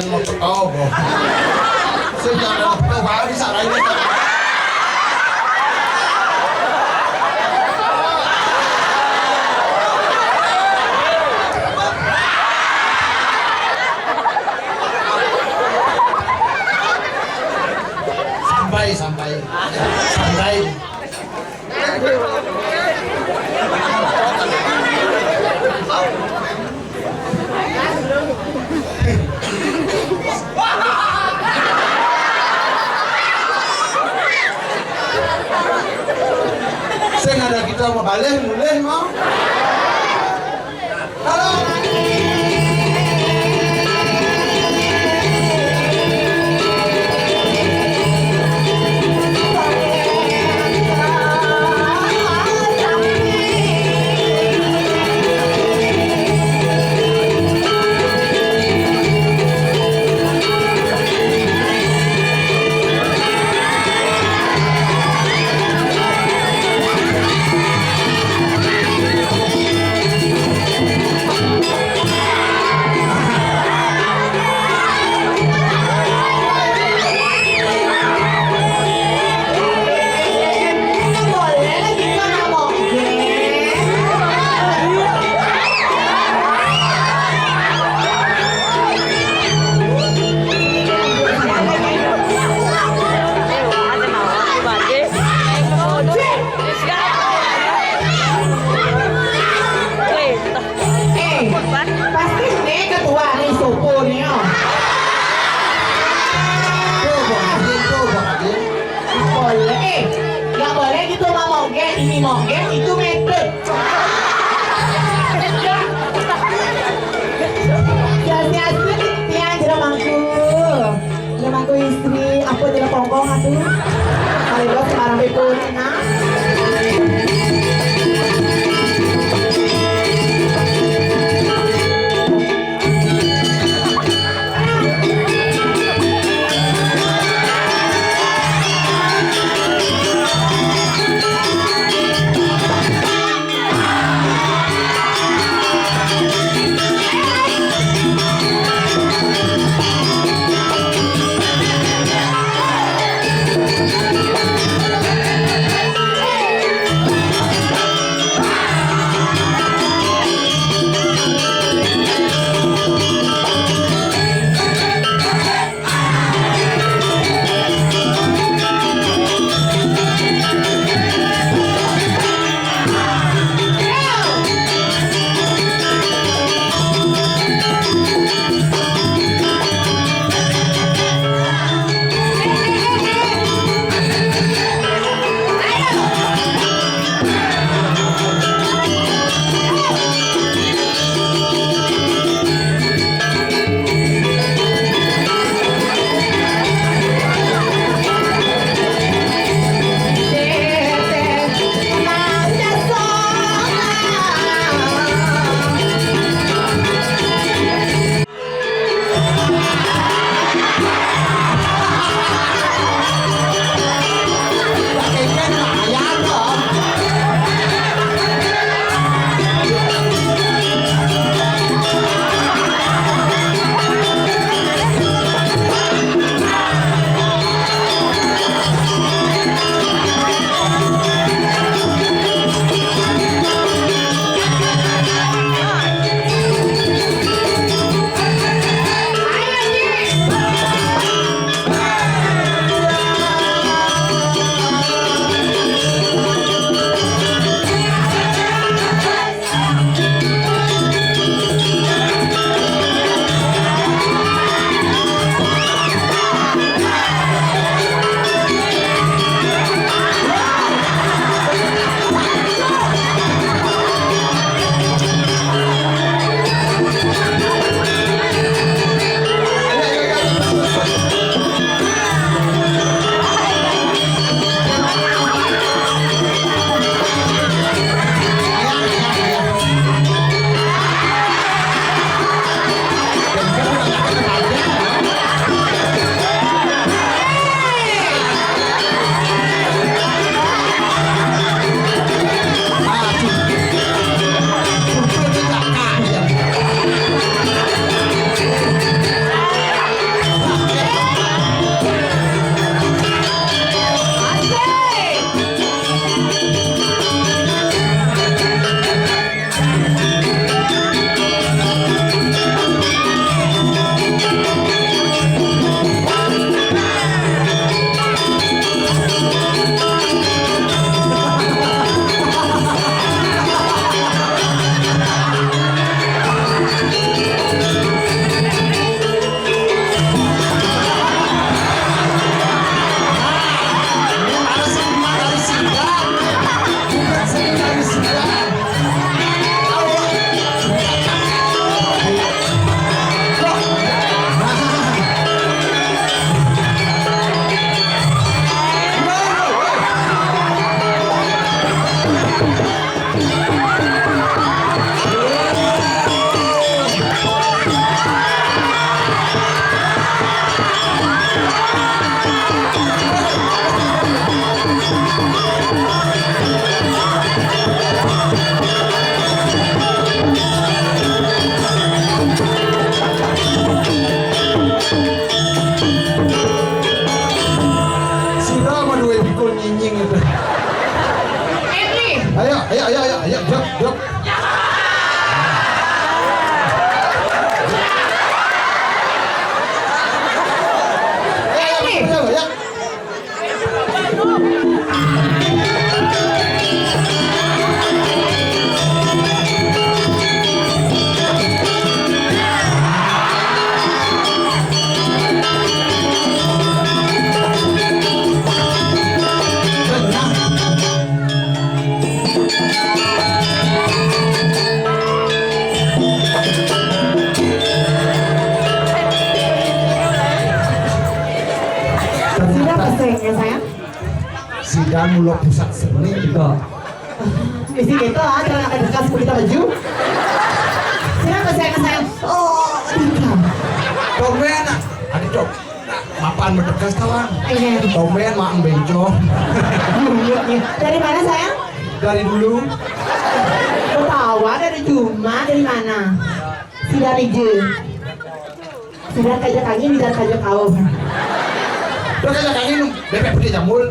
Jangan mau ketawa bro. Saya jangan mau ketawa bisa lainnya. Sampai. Saya nggak ada kita mau balik, mulai mau. Halo. Mogen itu medek. Jadi tiang jeramangku istri, apa jeram pongkong atuh. Kali dua sekarang pun, nah. ayo, jok. Ayo. Sudah peseng ya sayang? Sidang mulai pusat seni juga. Isi gitu ah, jangan akan dekat seperti kita baju. Sudah peseng ya sayang? Oh, tidak. Tomben, ada cok. Mapan berdekas kawan. Ini. Tomben mak benco. Dari mana sayang? Dari dulu. Ketawa dari Juma, dari mana? Sudah rije. Sudah kajak angin, tidak kajak kau. Udah kayak kaki lu, bebek putih jamul.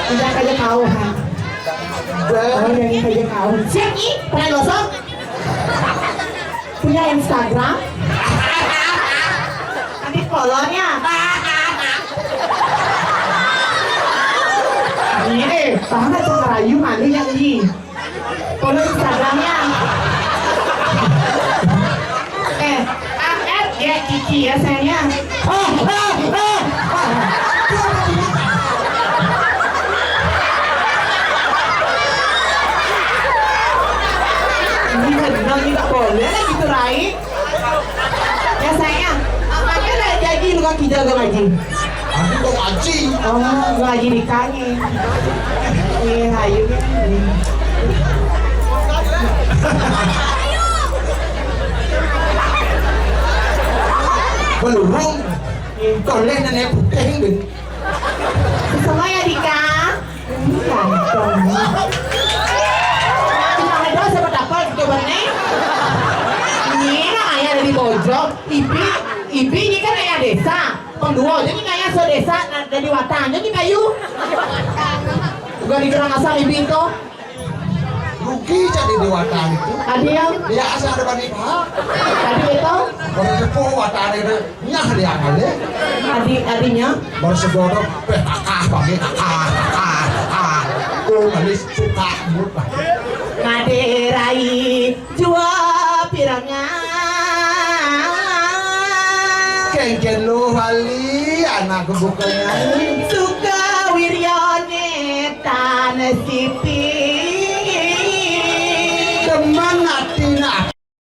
Tidak kajak kau. Oh, dari kajak kau. Siap nih, pernah gosok? Punya Instagram? Nanti follow-nya. Ini, banget tuh rayu malu yang ini. Follow Instagramnya. Ya Kiki ya sayangnya. Ini benar ini tak boleh lah gitu Rai. Ya sayang, makanya lah jadi lu kaki jaga ngaji. Aku kok ngaji. Oh, lu ngaji di kange. Ayo ya. Belum. Kau lihat nenek putih ini. Semua ya Dika. Ganteng. Cuma ada siapa dapat coba nih. Ini kan ayah dari Bojong. Ibi ini kan ayah desa. Pendua jadi ayah so desa dari Watan. Jadi kayu. Gak dikerang asal ibi itu. Rugi jadi dewatan itu. Adi yang Dia asal ada banding hak. tadi itu Baru sepuh watan itu nyah dia kali. adinya Baru segodok kakak bagi kakak. Oh malis suka mut. ngaderai jua pirangnya. Kengken lu wali anak bukanya. Suka wiryane tanah sipi